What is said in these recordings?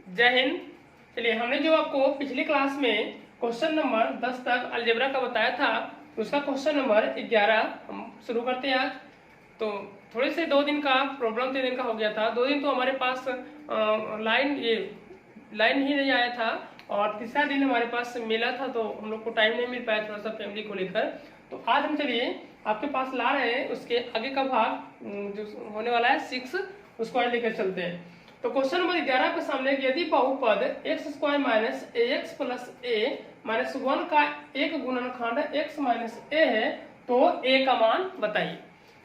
जय हिंद। चलिए, हमने जो आपको पिछली क्लास में क्वेश्चन नंबर 10 तक अलजेब्रा का बताया था, उसका क्वेश्चन नंबर 11 हम शुरू करते हैं आज। तो थोड़े से 2 दिन का प्रॉब्लम 3 दिन का हो गया था। 2 दिन तो हमारे पास लाइन ही नहीं आया था, और तीसरा दिन हमारे पास मिला था तो हम लोग को टाइम नहीं मिल पाया, थोड़ा सा फैमिली को लेकर। तो आज हम चलिए आपके पास ला रहे हैं उसके आगे का भाग जो होने वाला है 6, उसको आज लेकर चलते हैं। तो क्वेश्चन नंबर 11 के सामने, यदि बहुपद एक्स स्क्वायर माइनस ए एक्स प्लस ए माइनस 1 का एक गुणनखंड एक्स माइनस ए है तो ए का मान बताइए।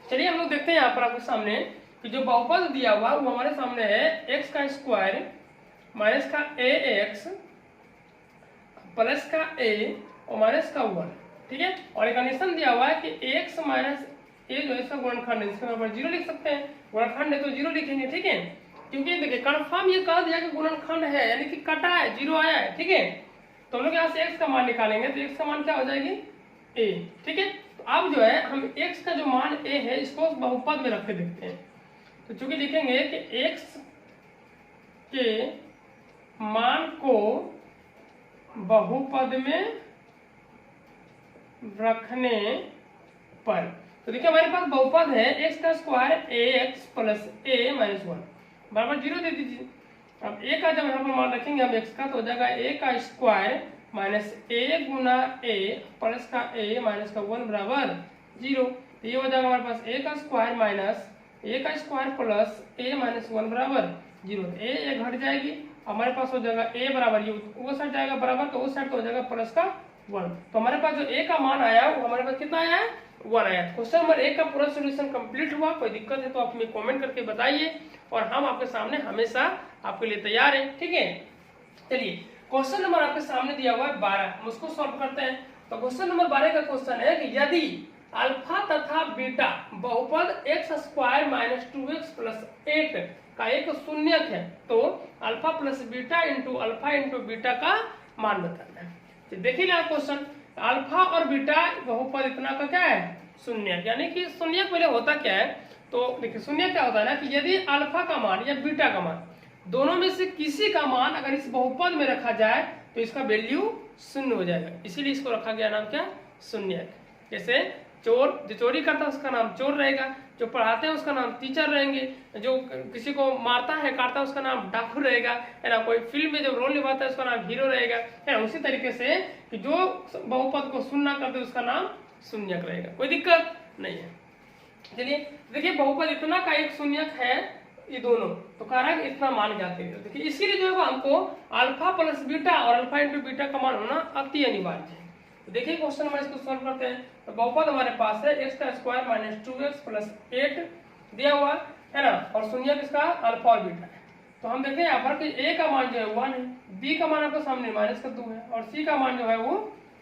चलिए हम लोग देखते हैं यहाँ पर आपके सामने कि जो बहुपद दिया हुआ वो हमारे सामने है एक्स का स्क्वायर माइनस का ए एक्स प्लस का ए और माइनस का 1, ठीक है। और एक कंडीशन दिया हुआ है कि एक्स माइनस ए जो है इसका गुणनखंड है, इसका नंबर 0 लिख सकते हैं। गुणनखंड है तो 0 लिखेंगे, ठीक है, क्योंकि देखिए कंफर्म ये कह दिया कि गुणनखंड है, यानी कि कटा है, 0 आया है, ठीक है। तो हम लोग यहाँ से x का मान निकालेंगे तो x का मान क्या हो जाएगी a, ठीक है। तो अब जो है हम x का जो मान a है इसको बहुपद में रख के देखते हैं। तो चूंकि लिखेंगे कि x के मान को बहुपद में रखने पर, तो देखिए हमारे पास बहुपद है x का square ax plus a minus 1 बराबर 0 दे दीजिए। अब a का जब यहाँ पर मान रखेंगे हम x का, तो हो जाएगा a का square minus a Guna a plus का a माइनस का 1 बराबर 0। तो ये हो जाएगा हमारे पास a का स्क्वायर माइनस a का स्क्वायर प्लस a माइनस 1 बराबर 0। तो a घट जाएगी, हमारे पास हो जाएगा a बराबर, ये वो साइड जाएगा बराबर, तो उस साइड तो हो जाएगा प्लस का 1। तो हमारे पास जो a का मान आया वो हमारे पास कितना आया है, 1 आया। क्वेश्चन नंबर 1 का पूरा सोल्यूशन कंप्लीट हुआ। कोई दिक्कत है तो आप हमें कमेंट करके बताइए, और हम आपके सामने हमेशा आपके लिए तैयार हैं, ठीक है। चलिए क्वेश्चन नंबर आपके सामने दिया हुआ है 12, हम उसको सॉल्व करते हैं। तो क्वेश्चन नंबर 12 का क्वेश्चन है कि यदि अल्फा तथा बीटा बहुपद x square minus 2x plus 8 का एक शून्यक है तो alpha plus beta into alpha into beta का मान बताना है। तो देखिए ना क्वेश्चन, अल्फा और बीटा बहुपद इतना का क्या है, शून्यक, यानी कि शून्यक पहले होता क्या है, तो देखिए शून्यक क्या होता है ना कि यदि अल्फा का मान या बीटा का मान दोनों में से किसी का मान अगर इस बहुपद में रखा जाए तो इसका वैल्यू 0 हो जाएगा, इसीलिए इसको रखा गया नाम क्या, शून्यक। जैसे चोर, जो चोरी करता है उसका नाम चोर रहेगा, जो पढ़ाते हैं उसका नाम टीचर रहेंगे, जो किसी को मारता है काटता है उसका नाम डाकू रहेगा, है ना। कोई फिल्म में जो रोल निभाता है उसका नाम हीरो रहेगा, है ना। उसी तरीके से कि जो बहुपद को शून्य करते उसका नाम शून्यक रहेगा, कोई दिक्कत नहीं है। चलिए देखिए बहुपद इतना का एक शून्यक है, ये दोनों, तो कह रहा है कि इतना मान जाते हैं। देखिए इसीलिए जो है हमको अल्फा प्लस बीटा और अल्फा इंटू बीटा का मान होना अति अनिवार्य है। तो देखिए क्वेश्चन नंबर इसको सॉल्व करते हैं। तो बहुपद हमारे पास है एक्स का स्क्वायर माइनस 2x प्लस 8 दिया हुआ है ना, और शून्यक इसका अल्फा और बीटा है। तो हम देखें यहाँ पर कि a का मान जो है 1 है, b का मान आपके सामने माइनस का 2 है, और c का मान जो है वो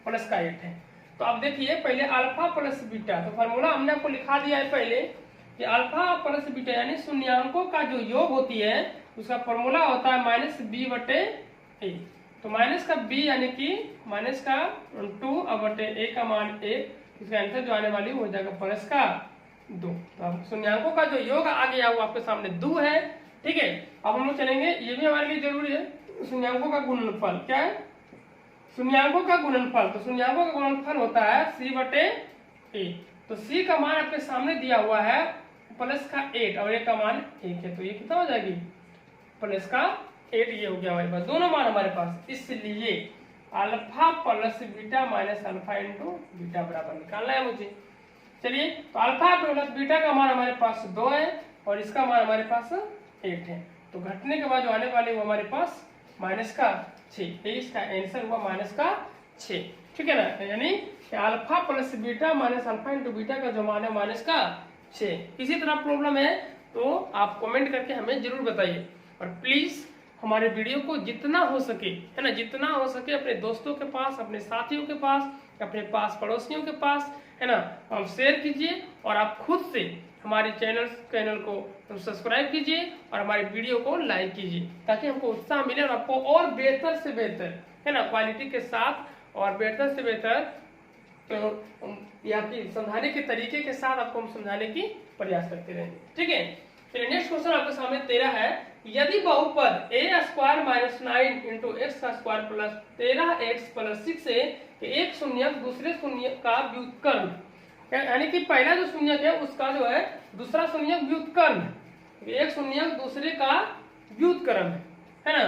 प्लस का 8 है। तो अब देखिए पहले अल्फा प्लस बीटा, तो फार्मूला हमने आपको लिखा दिया है पहले कि अल्फा प्लस बीटा यानी शून्यांकों का जो योग होती है उसका फॉर्मूला होता है माइनस बी बटे ए। तो माइनस का b यानी कि माइनस का 2 अब बटे a का मान 1, इसका आंसर जो आने वाली हो जाएगा प्लस का 2। तो अब शून्यांकों का जो योग आ गया वो आपके सामने 2 है, ठीक है। अब हम लोग चलेंगे, ये भी हमारे लिए जरूरी है, शून्यांकों का गुणनफल क्या है, शून्यांकों का गुणनफल। तो शून्यांकों का गुणनफल होता है c बटे a। तो c का मान आपके सामने दिया हुआ है प्लस का 8 और a का मान 1 है, तो ये कितना हो जाएगी, प्लस का 8। ये हो गया हमारे पास दोनों मान हमारे पास, इसलिए alpha plus beta minus alpha into beta बराबर निकालना है मुझे। चलिए तो अल्फा प्लस बीटा का मान हमारे पास 2 है और इसका मान हमारे पास 8 है, तो घटने के बाद जो आने वाले वो हमारे पास माइनस का 6, इसका आंसर हुआ माइनस का 6, ठीक है ना। यानी alpha plus beta minus alpha into beta का जो मान है माइनस का 6। इसी तरह प्रॉब्लम है तो आप कमेंट करके हमें जरूर बताइए, और प्लीज हमारे वीडियो को जितना हो सके, है ना, जितना हो सके अपने दोस्तों के पास, अपने साथियों के पास, अपने पास पड़ोसियों के पास, है ना, आप शेयर कीजिए, और आप खुद से हमारे चैनल को सब्सक्राइब कीजिए और हमारे वीडियो को लाइक कीजिए, ताकि हमको उत्साह मिले और आपको और बेहतर से बेहतर, है ना, क्वालिटी के साथ और बेहतर से बेहतर तो आपकी समझाने के तरीके के साथ आपको हम समझाने की प्रयास करते रहेंगे, ठीक है। चलिए नेक्स्ट क्वेश्चन आपके सामने 13 है, यदि बहुपद ए स्क्वायर माइनस 9 इंटू एक्स का स्क्वायर प्लस 13x प्लस 6 है कि एक शून्यक दूसरे शून्यक का व्युत्क्रम, यानी कि पहला जो शून्यक है उसका जो है दूसरा शून्यक व्युत्क्रम है। एक शून्यक दूसरे का व्युत्क्रम है ना,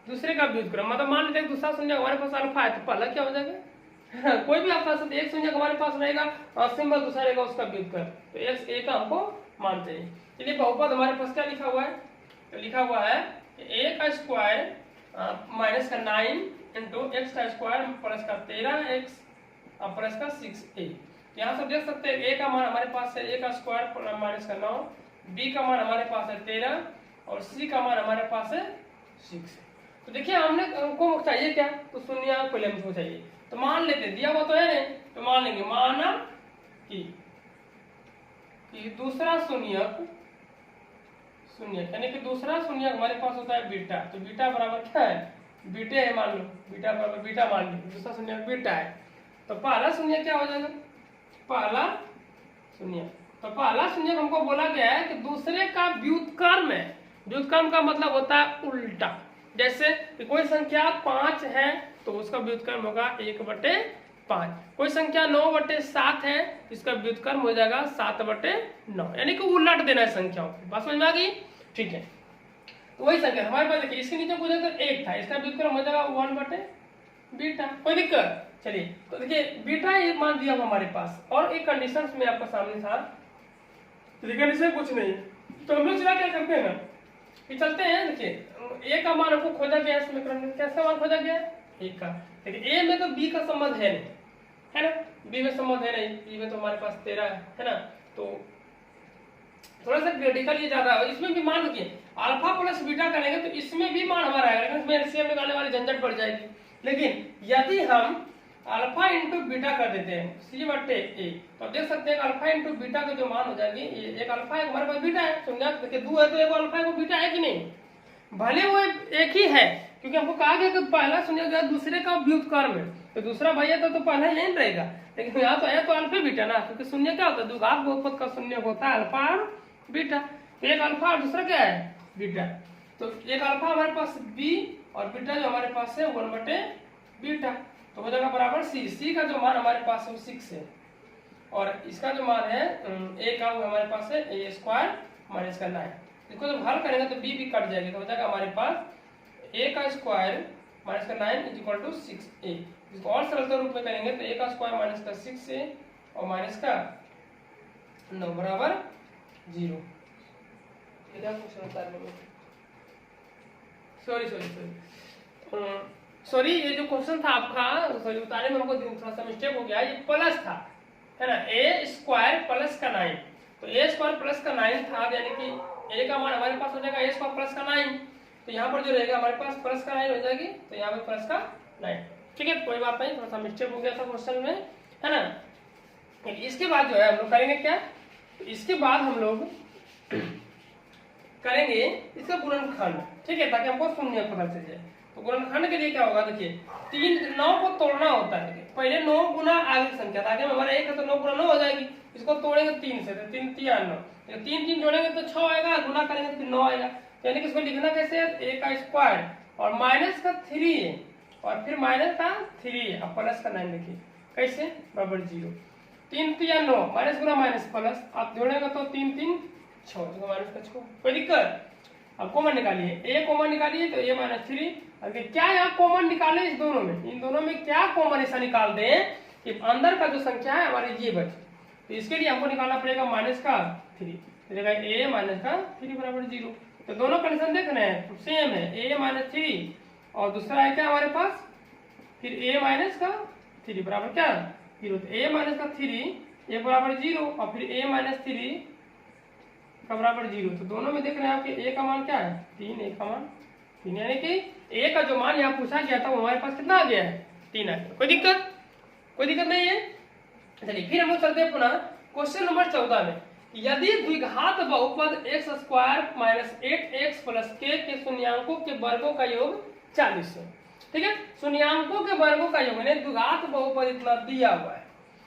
दूसरे का व्युत्क्रम मतलब मान लीजिए दूसरा शून्यक हमारे पास अल्फा है तो पहला क्या हो जाएगा कोई भी आपका शब्द एक शून्यक हमारे पास रहेगा और सिंबल दूसरा रहेगा उसका व्युत्क्रम, तो एक्स ए का हमको मान चाहिए। चलिए बहुपद हमारे पास क्या लिखा हुआ है, तो लिखा हुआ है ए का स्क्वायर माइनस का 9 इंटू एक्स का स्क्वायर प्लस का 13x और प्लस का 6a। यहाँ से देख सकते हैं ए का मान हमारे पास है ए का स्क्वायर माइनस का 9, बी का मान हमारे पास है 13 और सी का मान हमारे पास है 6। तो देखिए हमको चाहिए क्या, तो शून्य पहले हमको चाहिए, तो मान लेते दिया हुआ तो है नहीं, तो मान लेंगे माना कि दूसरा शून्यक यानी कि दूसरा शून्यक हमारे पास होता है बीटा, तो बीटा बराबर क्या है, बीटे है मान लो, बीटा बराबर बीटा मान लो, दूसरा शून्यक बीटा है। तो पहला शून्यक क्या हो जाएगा, पहला शून्यक, तो पहला शून्यक हमको बोला गया है कि दूसरे का व्युत्क्रम है। व्युत्क्रम का मतलब होता है उल्टा, जैसे कि कोई संख्या 5 है तो उसका व्युत्क्रम होगा 1/5, कोई संख्या 9/7 है इसका व्युत्क्रम हो जाएगा 7/9, यानी कि उलट देना है संख्याओं की। बात समझ में आ गई, ठीक है। तो वही संख्या हमारे पास देखिए इसके नीचे पूछा तो 1 था, इसका व्युत्क्रम हो जाएगा 1/बीटा, कोई दिक्कत। चलिए तो देखिए बीटा ये मान दिया हमारे पास और एक कंडीशन में आपका सामने था, कंडीशन कुछ नहीं, तो हम लोग चला क्या करते हैं ना कि चलते हैं। देखिए ए का मान हमको खोजा गया समीकरण में, कैसा मान खोजा गया, ए का, लेकिन ए में तो बी का संबंध है नहीं, है ना, बी में संबंध है नहीं, बी में तो हमारे पास 13 है ना, तो थोड़ा सा क्रिटिकल ये ज्यादा है। इसमें भी मान रखिए अल्फा प्लस बीटा करेंगे तो इसमें भी मान हमारा आएगा, लेकिन इसमें एलसीएम निकालने वाली झंझट पड़ जाएगी। लेकिन यदि हम अल्फा इंटू बीटा कर देते हैं c/a, तो आप देख सकते हैं अल्फा इंटू बीटा का जो मान हो जाएगी, एक अल्फा है हमारे पास बीटा है, समझा, देखिए 2 है तो एक अल्फा है वो बीटा है कि नहीं, भले वो एक ही है, क्योंकि हमको कहा गया कि पहला शून्य दूसरे का व्युत्क्रम है, तो दूसरा भैया तो पहला ही नहीं रहेगा, लेकिन यहाँ तो है तो अल्फा बीटा ना, क्योंकि शून्य क्या होता है, द्विघात बहुपद का शून्य होता है अल्फा और बीटा, तो एक अल्फा और दूसरा क्या है बीटा, तो एक अल्फा हमारे पास बी और बीटा जो हमारे पास है 1/बीटा, तो हो जाएगा बराबर सी का जो मान हमारे पास है 6 है और इसका जो मान है ए का वो हमारे पास है ए स्क्वायर माइनस का 9। इसको जब हल करेंगे तो बी भी कट जाएगी, तो हो जाएगा हमारे पास ए का स्क्वायर माइनस का 9 इज इक्वल टू 6a। इसको और सरलता रूप में करेंगे तो ए का स्क्वायर माइनस का 6a और माइनस का 9 बराबर 0। सॉरी ये जो क्वेश्चन था आपका, सॉरी उतारने में हमको थोड़ा सा मिस्टेक हो गया, ये प्लस था, है ना, ए स्क्वायर प्लस का 9, तो ए स्क्वायर प्लस का 9 था, यानी कि ए का मान हमारे पास हो जाएगा ए स्क्वायर प्लस का 9, तो यहाँ पर जो रहेगा हमारे पास प्लस का 9 हो जाएगी, तो यहाँ पर प्लस का 9, ठीक है, कोई बात नहीं, थोड़ा सा मिस्टेक हो गया था क्वेश्चन में, है ना। इसके बाद जो है हम लोग करेंगे क्या, तो इसके बाद हम लोग करेंगे इसका गुणनखंड, ठीक है, ताकि हमको शून्य पता चल जाए। तो गुणनखंड के लिए क्या होगा, देखिए 9 को तोड़ना होता है, पहले 9 गुना आगे संख्या, ताकि हमारा 1 है तो 9 गुना 9 हो जाएगी, इसको तोड़ेंगे 3 से, तो 3 3 9, 3 जोड़ेंगे तो 6 आएगा, गुना करेंगे तो 9 आएगा, यानी कि इसको लिखना कैसे है, ए का स्क्वायर और माइनस का 3 है और फिर माइनस का 3 है और प्लस का 9 लिखिए, कैसे बराबर 0, 3 3 9 माइनस गुना माइनस प्लस, आप जोड़ेंगे तो 3 3 6, तो माइनस का 6, कोई दिक्कत। अब कॉमन निकालिए, ए कॉमन निकालिए तो ए माइनस 3, अगर क्या यहाँ कॉमन निकाले इस दोनों में, इन दोनों में क्या कॉमन ऐसा निकाल दें कि अंदर का जो संख्या है हमारी ये बचे, तो इसके लिए हमको निकालना पड़ेगा माइनस का 3, तो ए माइनस का 3 बराबर 0। तो दोनों कंडीशन देख रहे हैं तो सेम है, ए माइनस 3 और दूसरा है क्या हमारे पास, फिर ए माइनस का 3 बराबर क्या 0, तो ए माइनस का 3 ए बराबर 0 और फिर ए माइनस 3 का बराबर 0, तो दोनों में देख रहे हैं आपके ए का मान क्या है 3, ए का मान 3, यानी कि ए का जो मान यहाँ पूछा गया था वो हमारे पास कितना आ गया है 3 आ गया, कोई दिक्कत नहीं है। चलिए फिर हम लोग चलते हैं पुनः क्वेश्चन नंबर 14 में, यदि द्विघात बहुपद x square minus 8x plus k के शून्यांकों के वर्गों का योग 40 है, ठीक है, शून्यांकों के वर्गों का योग, यानी द्विघात बहुपद इतना दिया हुआ है,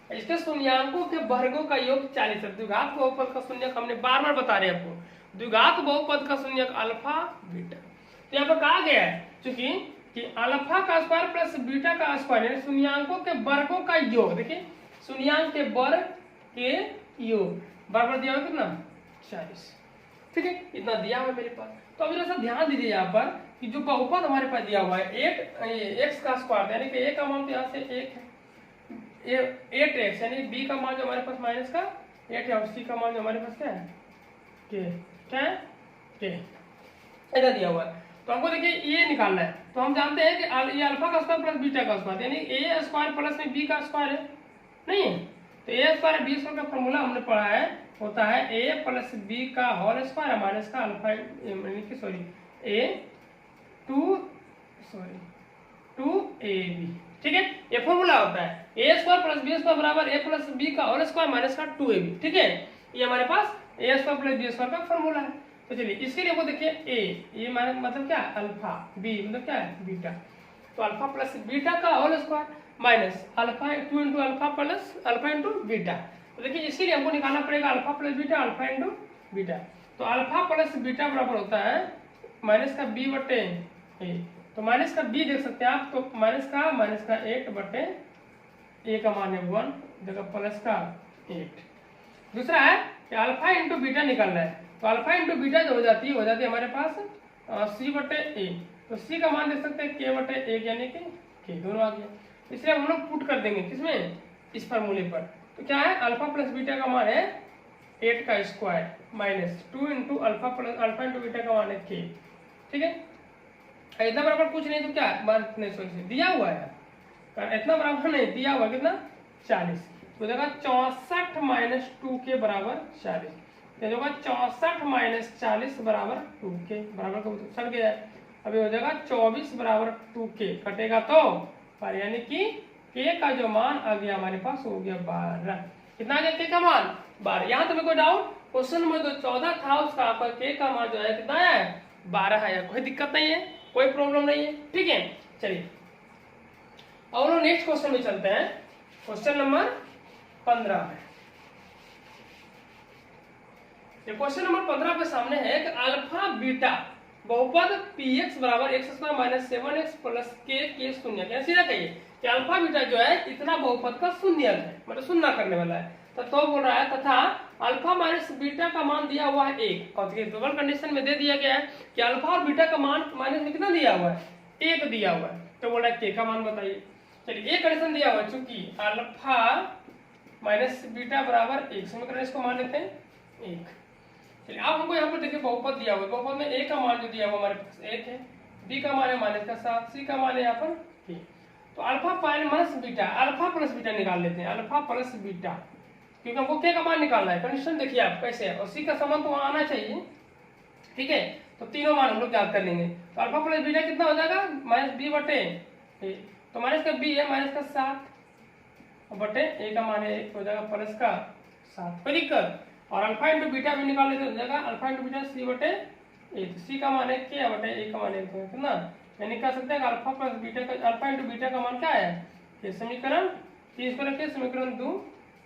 इसके शून्यांकों के वर्गों का योग 40 है। द्विघात बहुपद का शून्यक हमने बार बार बता रहे हैं आपको, द्विघात बहुपद का शून्यक अल्फा बीटा। तो यहाँ पर कहा गया है चूंकि कि अल्फा का स्क्वायर प्लस बीटा का स्क्वायर यानी शून्यांकों के वर्गों का योग, देखिए शून्यांक के वर्ग के योग बराबर दिया हुआ कितना 40। ठीक है, इतना दिया हुआ है मेरे पास। तो अब जरा ध्यान दीजिए यहाँ पर कि जो बहुपद हमारे पास दिया हुआ है 8x का स्क्वायर यानी कि a का मान तो यहाँ से 1 है, 8x यानी b का मान जो हमारे पास माइनस का 8 है और c का मान जो हमारे पास क्या है क्या है k, ऐसा दिया हुआ है। तो हमको देखिए ये निकालना है। तो हम जानते हैं कि ये अल्फा का स्क्वायर प्लस बीटा का स्क्वायर यानी a स्क्वायर प्लस में b का स्क्वायर है, नहीं है? तो a स्क्वायर b स्क्वायर का फॉर्मूला हमने पढ़ा है, होता है a प्लस b का होल स्क्वायर माइनस का अल्फा यानी कि सॉरी a 2ab। ठीक है, ये फॉर्मूला होता है a square plus b square बराबर a प्लस b का होल स्क्वायर माइनस का 2ab। ठीक है, ये हमारे पास a square plus b square का फॉर्मूला है। तो चलिए इसके लिए वो देखिए a ये मतलब क्या है अल्फा, b मतलब क्या है बीटा। तो अल्फा प्लस बीटा का whole square minus alpha 2 into alpha plus alpha into beta. तो देखिए इसके लिए हमको निकालना पड़ेगा alpha plus beta alpha into beta. तो अल्फा प्लस बीटा बराबर होता है माइनस का b बटे a। तो माइनस का b देख सकते हैं आप, तो माइनस का 8 बटे a का मान है 1 जगह प्लस का 8। दूसरा है कि अल्फा इंटू बीटा निकालना है। तो अल्फा इंटू बीटा जो हो जाती है हमारे पास c बटे a। तो c का मान देख सकते हैं k बटे 1 यानी कि k दोनों आ गया। इसलिए हम लोग पुट कर देंगे किसमें, इस फार्मूले पर। तो क्या है अल्फा प्लस बीटा का मान है 8 का square minus 2 into alpha into beta का मान है k। ठीक है, इतना बराबर कुछ नहीं तो क्या मान सॉरी दिया हुआ है, इतना बराबर नहीं दिया हुआ कितना 40। तो देखा 64 माइनस 2k बराबर 40। ये होगा 64 माइनस 40 बराबर 2k बराबर का सट गया है। अभी हो जाएगा 24 बराबर 2k कटेगा तो पर यानी कि k का जो मान आ गया हमारे पास हो गया 12। कितना आ गया k का मान 12। यहाँ तो कोई डाउट, क्वेश्चन नंबर जो 14 था उसका पर k का मान जो है कितना है 12 है, कोई दिक्कत नहीं है, कोई प्रॉब्लम नहीं है। ठीक है, चलिए और नेक्स्ट क्वेश्चन में चलते हैं। क्वेश्चन नंबर 15 है। क्वेश्चन नंबर 15 पे सामने है कि अल्फा बीटा बहुपद px बराबर x square minus 7x plus k शून्य है। सीधा कहिए कि अल्फा बीटा जो है इतना बहुपद का शून्य है, मतलब शून्य करने वाला है। तो बोल रहा है तथा अल्फा माइनस बीटा का मान दिया हुआ है 1 और डबल कंडीशन में दे दिया गया है कि अल्फा और बीटा का मान माइनस में कितना दिया हुआ है 1 दिया हुआ है। तो बोल रहा है k का मान बताइए। चलिए एक कंडीशन दिया हुआ है चूंकि अल्फा माइनस बीटा बराबर 1, समीकरण इसको मान लेते हैं 1। चलिए अब हमको यहाँ पर देखिए बहुपद दिया हुआ है, बहुपद में a का मान जो दिया हुआ हमारे पास 1 है, b का मान है माइनस का 7, c का मान है यहाँ पर k। तो alpha minus beta alpha plus beta निकाल लेते हैं, अल्फा प्लस बीटा, क्योंकि हमको k का मान निकालना है। कंडीशन देखिए आप कैसे है, और c का समान तो वहाँ आना चाहिए। ठीक है, तो तीनों मान हम लोग याद कर लेंगे। तो अल्फा प्लस बीटा कितना हो जाएगा माइनस b बटे a। तो माइनस का b है माइनस का 7 बटे a का मान है हो जाएगा प्लस का 7, कोई दिक्कत। और अल्फा इंटू बीटा भी निकाल लेते हो जाएगा अल्फा इंटू बीटा c बटे a। तो c का मान है k बटे a का मान है कितना, यानी कह सकते हैं अल्फा प्लस बीटा का अल्फा इंटू बीटा का मान क्या है ये समीकरण 3 इसको रखिए, समीकरण 2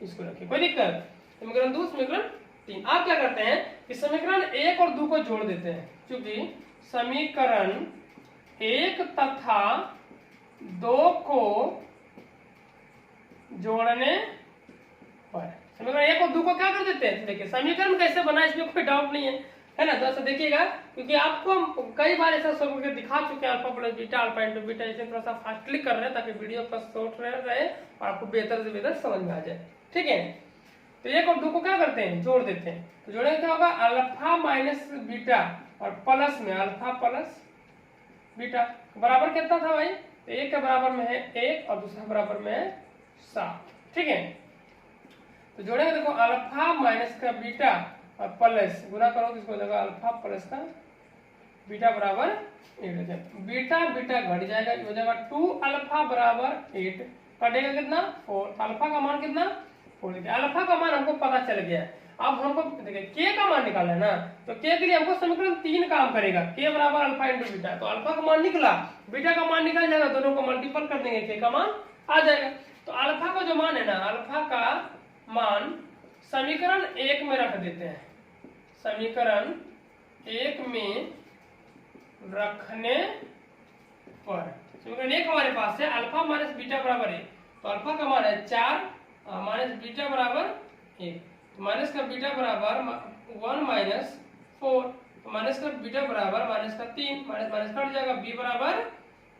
इसको रखिए, कोई दिक्कत। समीकरण 2 समीकरण 3। आप क्या करते हैं कि समीकरण 1 और 2 को जोड़ देते हैं, क्योंकि समीकरण 1 तथा 2 को जोड़ने पर समीकरण 1 और 2 को क्या कर देते हैं। देखिए समीकरण कैसे बना इसमें कोई डाउट नहीं है ना। तो ऐसा देखिएगा क्योंकि आपको हम कई बार ऐसा सब करके दिखा चुके हैं alpha plus beta alpha into beta. इसे थोड़ा सा फास्ट क्लिक कर रहे हैं ताकि वीडियो का शॉर्ट रहे और आपको बेहतर से बेहतर समझ में आ जाए। ठीक है, तो 1 और 2 को क्या करते हैं जोड़ देते हैं। तो जोड़ेंगे क्या होगा अल्फा माइनस बीटा और प्लस में अल्फा प्लस बीटा बराबर कितना था भाई, एक के बराबर में है 1 और दूसरा बराबर में है 7। ठीक है, तो जोड़ेंगे देखो अल्फा माइनस का बीटा और प्लस गुना करो तो इसको देगा अल्फा प्लस का बीटा बराबर 8 हो जाएगा। बीटा बीटा घट जाएगा, हो जाएगा 2 अल्फा बराबर 8, कटेगा कितना 4। अल्फा का मान कितना 4। देखिए अल्फा का मान हमको पता चल गया। अब हमको देखिए k का मान निकालना है ना, तो k के लिए हमको समीकरण 3 काम करेगा। k बराबर अल्फा इंटू बीटा, तो अल्फा का मान निकला, बीटा का मान निकल जाएगा, दोनों को मल्टीपल कर देंगे k का मान आ जाएगा। तो अल्फा का जो मान है ना, अल्फा का मान समीकरण 1 में रख देते हैं, समीकरण 1 में रखने पर समीकरण 1 हमारे पास है अल्फा माइनस बीटा बराबर 1, तो अल्फा का मान है 4 माइनस बीटा बराबर 1, तो माइनस का बीटा बराबर 1 माइनस 4, तो माइनस का बीटा बराबर माइनस का 3, माइनस माइनस कट जाएगा, बी बराबर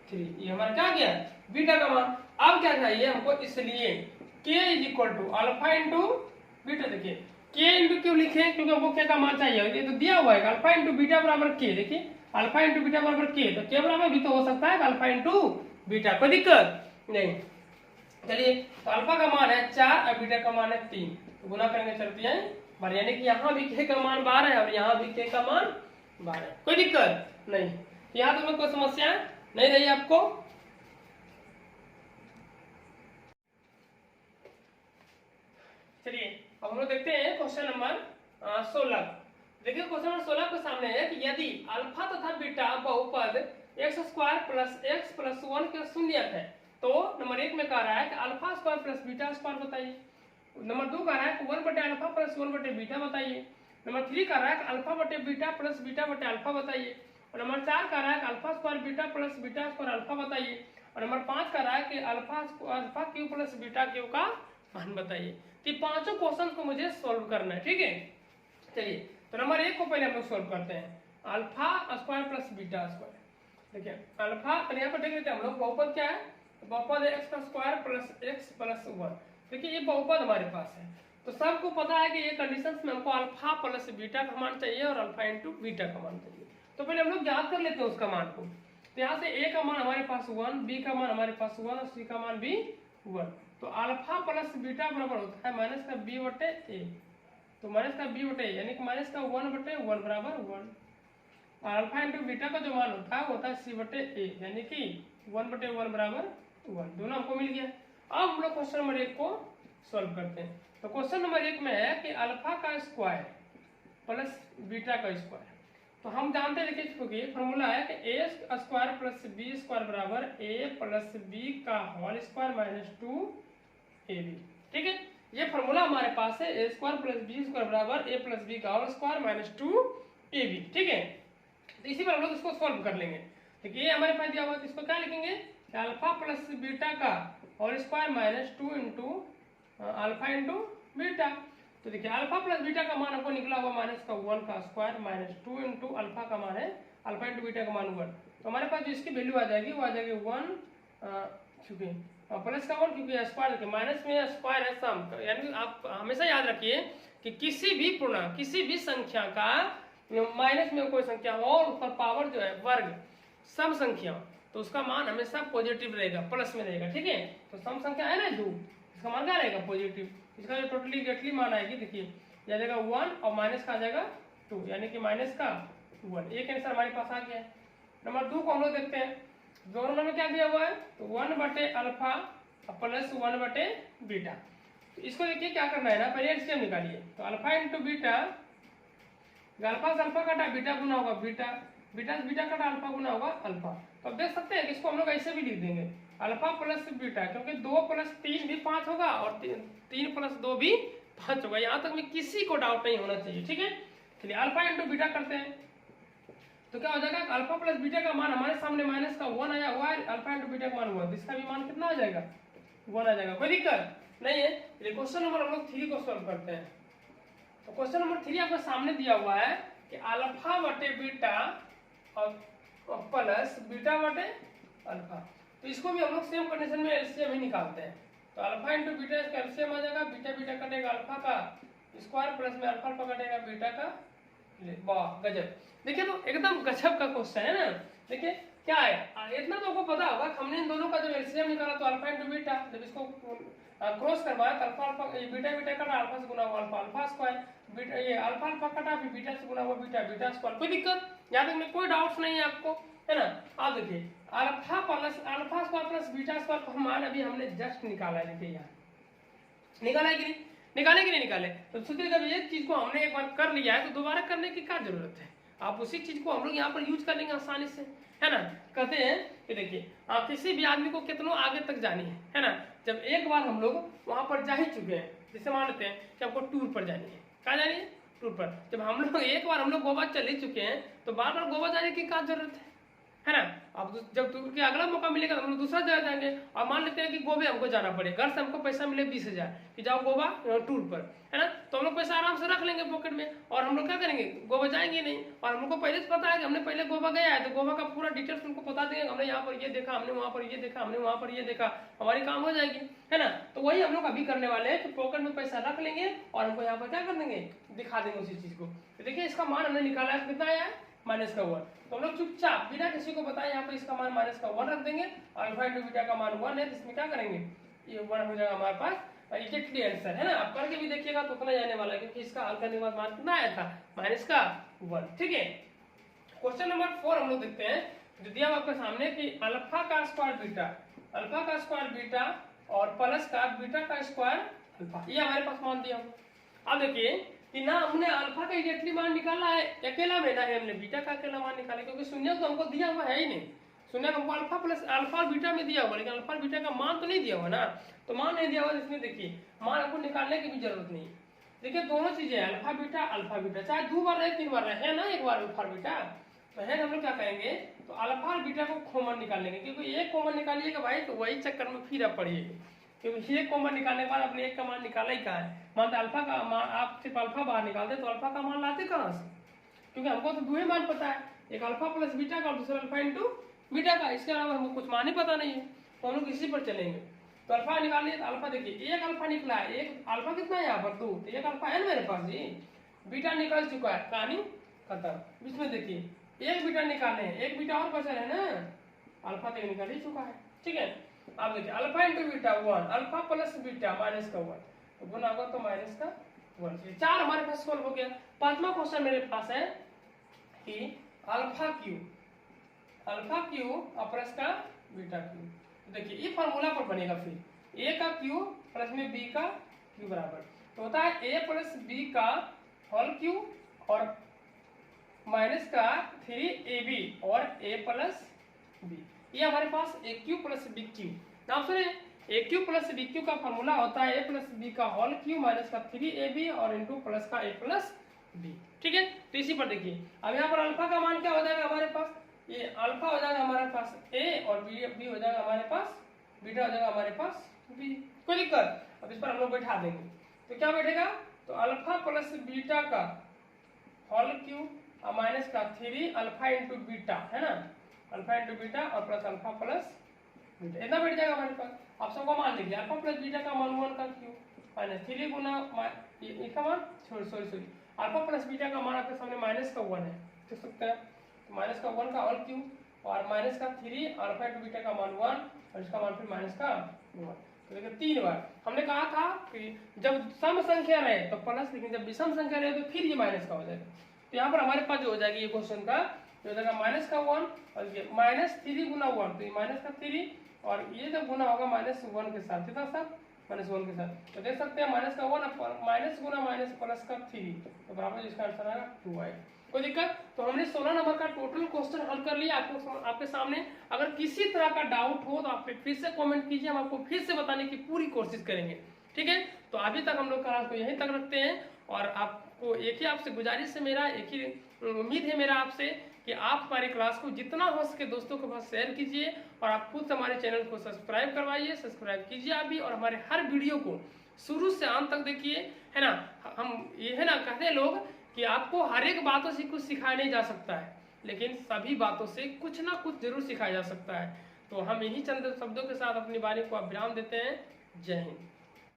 3। ये हमारा क्या गया बीटा का मान। अब क्या चाहिए हमको, इसलिए k is equal to alpha into beta. देखिए k इंटू क्यों लिखे, क्योंकि हमको k का मान चाहिए, ये तो दिया हुआ है अल्फा इंटू बीटा बराबर k। देखिए अल्फा इंटू बीटा बराबर k, तो k बराबर भी तो हो सकता है अल्फा इंटू बीटा, कोई दिक्कत नहीं। चलिए तो अल्फा का मान है 4 और बीटा का मान है 3, तो गुना करेंगे चलती है बार, यानी कि यहाँ भी k का मान 12 है और यहाँ भी k का मान 12 है, कोई दिक्कत नहीं। यहाँ तो कोई समस्या नहीं रही आपको। चलिए अब हम लोग देखते हैं क्वेश्चन नंबर 16। देखिए क्वेश्चन नंबर 16 के सामने है कि यदि अल्फा तथा बीटा बहुपद x square plus x plus 1 के शून्यक है, तो नंबर 1 में कह रहा है कि alpha square plus beta square बताइए। नंबर 2 कह रहा है कि 1 बटे अल्फा प्लस 1 बटे बीटा बताइए। नंबर 3 कह रहा है कि अल्फा बटे बीटा प्लस बीटा बटे अल्फा बताइए। और नंबर 4 कह रहा है कि alpha square beta plus beta square alpha बताइए। और नंबर 5 कह रहा है कि alpha Q plus beta Q का मान बताइए। तो ये पांचों क्वेश्चन को मुझे सॉल्व करना है, ठीक है। चलिए तो नंबर 1 को पहले हम लोग सॉल्व करते हैं, alpha square plus beta square. देखिए अल्फा यहाँ पर देख लेते हैं हम लोग, बहुपद क्या है, बहुपद है एक्स का स्क्वायर प्लस एक्स प्लस 1। देखिए ये बहुपद हमारे पास है, तो सबको पता है कि ये कंडीशंस में हमको अल्फा प्लस बीटा का मान चाहिए और अल्फा इंटू बीटा का मान चाहिए। तो पहले हम लोग याद कर लेते हैं उसका मान को। तो यहाँ से ए का मान हमारे पास 1, बी का मान हमारे पास 1 और सी का मान भी 1। तो अल्फा प्लस बीटा बराबर होता है माइनस का बी बटे ए, तो माइनस का बी बटे यानी कि माइनस का 1 बटे 1 बराबर 1। और अल्फा इंटू बीटा का जो मान होता है सी बटे ए, यानी कि 1 बटे 1 बराबर 1। दोनों हमको मिल गया। अब हम लोग क्वेश्चन नंबर 1 को सॉल्व करते हैं। तो क्वेश्चन नंबर 1 में है कि अल्फा का स्क्वायर प्लस बीटा का स्क्वायर। तो हम जानते हैं, देखिए क्योंकि फॉर्मूला है कि ए स्क्वायर प्लस बी स्क्वायर बराबर ए प्लस बी का होल स्क्वायर माइनस 2ab, ठीक है। ये फॉर्मूला हमारे पास है, ए स्क्वायर प्लस बी स्क्वायर बराबर ए प्लस बी का होल स्क्वायर माइनस 2ab, ठीक है। तो इसी पर हम लोग इसको सॉल्व कर लेंगे। देखिए ये हमारे पास दिया हुआ है, इसको क्या लिखेंगे, अल्फा प्लस बीटा का whole square minus 2 into alpha into beta. तो देखिए अल्फा प्लस बीटा का मान हमको निकला हुआ माइनस का 1 का स्क्वायर माइनस 2 इंटू अल्फा का मान है अल्फा इंटू बीटा का मान 1। तो हमारे पास जो इसकी वैल्यू आ जाएगी वो आ जाएगी 1, क्योंकि प्लस का 1 क्योंकि स्क्वायर के माइनस में स्क्वायर है सम, यानी आप हमेशा याद रखिए कि किसी भी पूर्णांक किसी भी संख्या का माइनस में कोई संख्या हो और ऊपर पावर जो है वर्ग सम संख्या, तो उसका मान हमेशा पॉजिटिव रहेगा, प्लस में रहेगा, ठीक है। तो सम संख्या है ना 2, इसका मान क्या रहेगा पॉजिटिव। इसका जो टोटली मान आएगी, देखिए यह जाएगा 1 और माइनस का आ जाएगा 2, यानी कि माइनस का 1। एक आंसर हमारे पास आ गया है। नंबर 2 को हम लोग देखते हैं। दो नंबर में क्या दिया हुआ है, तो 1 बटे अल्फा प्लस 1 बटे बीटा। तो इसको देखिए क्या करना है ना, पहले एलसीएम निकालिए। तो अल्फा इंटू बीटा, अल्फा से अल्फा कटा बीटा गुना होगा बीटा, बीटा से बीटा कटा अल्फा गुना होगा अल्फा। तो अब देख सकते हैं कि इसको हम लोग ऐसे भी लिख देंगे, अल्फा प्लस बीटा, क्योंकि 2 प्लस 3 भी 5 होगा और 3 प्लस 2 भी 5 होगा। यहाँ तक में किसी को डाउट नहीं होना चाहिए, ठीक है। चलिए अल्फा इंटू बीटा करते हैं, तो क्या हो जाएगा, अल्फा प्लस बीटा का मान हमारे सामने माइनस का 1 आया हुआ है, अल्फा इंटू बीटा का मान 1, इसका भी मान कितना आ जाएगा 1 आ जाएगा, कोई दिक्कत नहीं है। चलिए क्वेश्चन नंबर हम लोग 3 को सॉल्व करते हैं। तो क्वेश्चन नंबर 3 आपको सामने दिया हुआ है कि अल्फा बटे बीटा और प्लस बीटा बटे अल्फा। तो इसको भी हम लोग सेम कंडीशन में एलसीएम ही निकालते हैं। तो अल्फा इंटू बीटा इसका एलसीएम आ जाएगा, बीटा बीटा कटेगा अल्फा का स्क्वायर प्लस में अल्फा अल्फा कटेगा बीटा का। वाह गजब, देखिए तो एकदम गजब का क्वेश्चन है ना। देखिए क्या है, इतना तो आपको पता होगा, हमने इन दोनों का जब एलसीएम निकाला तो अल्फा इंटू बीटा, जब इसको क्रॉस करवाया तो अल्फा अल्फा बीटा बीटा कटा अल्फा से गुना हुआ अल्फा अल्फा स्क्वायर, बीटा ये अल्फा अल्फा कटा फिर बीटा से गुना हुआ बीटा बीटा स्क्वायर, कोई दिक्कत यहाँ तक में कोई डाउट्स नहीं है आपको, है ना। आप देखिए alpha plus alpha square plus beta square का मान अभी हमने जस्ट निकाला है। देखिए यहाँ निकाला है कि नहीं, निकाले कि नहीं निकाले। तो सोचिए जब ये चीज को हमने एक बार कर लिया है तो दोबारा करने की क्या जरूरत है, आप उसी चीज को हम लोग यहाँ पर यूज कर लेंगे आसानी से, है ना। कहते हैं कि देखिए आप किसी भी आदमी को कितनों आगे तक जानी है ना, जब एक बार हम लोग वहां पर जा ही चुके हैं, जैसे मान लेते हैं कि आपको टूर पर जानी है, कहाँ जानी है, टूर पर। जब हम लोग एक बार हम लोग गोवा चल ही चुके हैं तो बार बार गोवा जाने की क्या जरूरत है ना। अब जब टूर के अगला मौका मिलेगा तो हम लोग दूसरा जगह जाएंगे। और मान लेते हैं कि गोवा हमको जाना पड़े, घर से हमको पैसा मिले 20,000 कि जाओ गोवा टूर पर, है ना, तो हम लोग पैसा आराम से रख लेंगे पॉकेट में और हम लोग क्या करेंगे, गोवा जाएंगे नहीं। और हमको पहले से पता है कि हमने पहले गोवा गया है तो गोवा का पूरा डिटेल्स उनको बता देंगे, हमने यहाँ पर ये देखा, हमने वहां पर ये देखा, हमने वहां पर ये देखा, हमारी काम हो जाएगी, है ना। तो वही हम लोग अभी करने वाले हैं कि पॉकेट में पैसा रख लेंगे और हमको यहाँ पर क्या कर देंगे, दिखा देंगे उसी चीज को। तो देखिए इसका मान हमने निकाला है, कितना आया है, माइनस का 1। तो हम लोग चुपचाप बिना किसी को बताए यहाँ पर इसका मान माइनस का 1 रख देंगे। अल्फा इंटू बीटा का मान 1 है तो इसमें क्या करेंगे, ये 1 हो जाएगा हमारे पास, एग्जैक्टली आंसर, है ना। आप करके भी देखिएगा तो उतना जाने वाला है क्योंकि इसका हल करने के बाद मान कितना आया था, माइनस का 1। ठीक है, क्वेश्चन नंबर 4 हम लोग देखते हैं, जो दिया हुआ आपके सामने कि अल्फा का स्क्वायर बीटा, अल्फा का स्क्वायर बीटा और प्लस का बीटा का स्क्वायर अल्फा, ये हमारे पास मान दिया। अब देखिए कि ना हमने अल्फा का एग्जैक्टली मान निकाला है अकेला में, ना है हमने बीटा का अकेला मान निकाला, क्योंकि शून्य तो हमको दिया हुआ है ही नहीं। शून्य हमको अल्फा प्लस अल्फा और बीटा में दिया हुआ, लेकिन अल्फा बीटा का मान तो नहीं दिया हुआ ना, तो मान नहीं दिया हुआ इसमें देखिए मान आपको निकालने की भी जरूरत नहीं। देखिए दोनों चीजें अल्फा बीटा चाहे 2 बार रहे 3 बार रहे, है ना, एक बार अल्फा बीटा, तो है हम लोग क्या करेंगे, तो अल्फा और बीटा को कॉमन निकाल लेंगे, क्योंकि एक कॉमन निकालिएगा भाई तो वही चक्कर में फिर आप पढ़िएगा, क्योंकि ये कॉमन निकालने के बाद अपने एक का मान निकाला ही कहा है। मानते अल्फा का मान आप सिर्फ अल्फा बाहर निकालते तो अल्फा का मान लाते कहाँ से, क्योंकि हमको तो 2 ही मान पता है, एक अल्फा प्लस बीटा का और दूसरा अल्फा इंटू बीटा का, इसके अलावा हमको कुछ मान ही पता नहीं है, तो हम लोग इसी पर चलेंगे। तो अल्फा निकाल लिया तो अल्फा देखिए एक अल्फा निकला है, एक अल्फा कितना है यहाँ पर 2, तो एक अल्फा है ना मेरे पास, ये बीटा निकल चुका है, कहानी खत्म। इसमें देखिए एक बीटा निकाले हैं, एक बीटा और बचा है ना, अल्फा तक निकल ही चुका है। ठीक है, अब देखिए alpha into beta 1, alpha plus beta minus का 1, तो गुना होगा तो माइनस का 1। 4 हमारे पास सॉल्व हो गया। 5वां क्वेश्चन मेरे पास है कि अल्फा क्यू और प्लस का बीटा क्यू, तो देखिए ये फॉर्मूला पर बनेगा, फिर ए का क्यू प्लस में बी का क्यू बराबर, तो होता है ए प्लस बी का होल क्यू और माइनस का 3ab और a प्लस बी, ये हमारे पास ए क्यू प्लस बी क्यू। नाम सुने, ए क्यू प्लस बी क्यू का फॉर्मूला होता है ए प्लस बी का होल क्यू माइनस का 3ab और इंटू प्लस का a प्लस बी। ठीक है, तो इसी पर देखिए अब यहाँ पर अल्फा का मान क्या हो जाएगा हमारे पास, ये अल्फा हो जाएगा हमारे पास a और बी हो जाएगा हमारे पास, बीटा हो जाएगा हमारे पास बी। कोई दिक्कत, अब इस पर हम लोग बैठा देंगे, तो क्या बैठेगा, तो अल्फा प्लस बीटा का होल क्यू और माइनस का 3 अल्फा इंटू बीटा, है ना, अल्फा इंटू बीटा और प्लस अल्फा प्लस बीटा, इतना बैठ जाएगा हमारे पास। आप सबको मान लीजिए अल्फा प्लस बीटा का मान 1 का क्यू माइनस 3 गुना इसका मान सॉरी अल्फा प्लस बीटा का मान आपके सामने माइनस का 1 है, देख सकते हैं, तो माइनस का 1 का होल क्यू और माइनस का 3 अल्फा इंटू बीटा का मान 1 और इसका मान फिर माइनस का 1। तो देखिए 3 बार हमने कहा था कि जब सम संख्या रहे तो प्लस, लेकिन जब विषम संख्या रहे तो फिर ये माइनस का हो जाएगा। तो यहाँ पर हमारे पास जो हो जाएगी ये क्वेश्चन का जो हो जाएगा माइनस का 1 और ये माइनस 3 गुना 1, तो ये माइनस का 3 और ये जब गुना होगा माइनस 1 के साथ, कितना साथ माइनस 1 के साथ, तो देख सकते हैं माइनस का 1 माइनस गुना माइनस प्लस का 3, तो बराबर इसका आंसर आएगा 2 आएगा। कोई दिक्कत, तो हमने 16 नंबर का टोटल क्वेश्चन हल कर लिया आपके सामने। अगर किसी तरह का डाउट हो तो आप फिर से कमेंट कीजिए, हम आपको फिर से बताने की पूरी कोशिश करेंगे। ठीक है, तो अभी तक हम लोग क्लास को यहीं तक रखते हैं और आपको एक ही आपसे गुजारिश है मेरा, एक ही उम्मीद है मेरा आपसे कि आप हमारी क्लास को जितना हो सके दोस्तों के पास शेयर कीजिए और आप खुद से हमारे चैनल को सब्सक्राइब करवाइए, सब्सक्राइब कीजिए आप भी, और हमारे हर वीडियो को शुरू से अंत तक देखिए, है ना। हम ये है ना कहते हैं लोग कि आपको हर एक बातों से कुछ सिखाया नहीं जा सकता है, लेकिन सभी बातों से कुछ ना कुछ जरूर सिखाया जा सकता है। तो हम यही चंद शब्दों के साथ अपनी वाणी को विराम देते हैं। जय हिंद।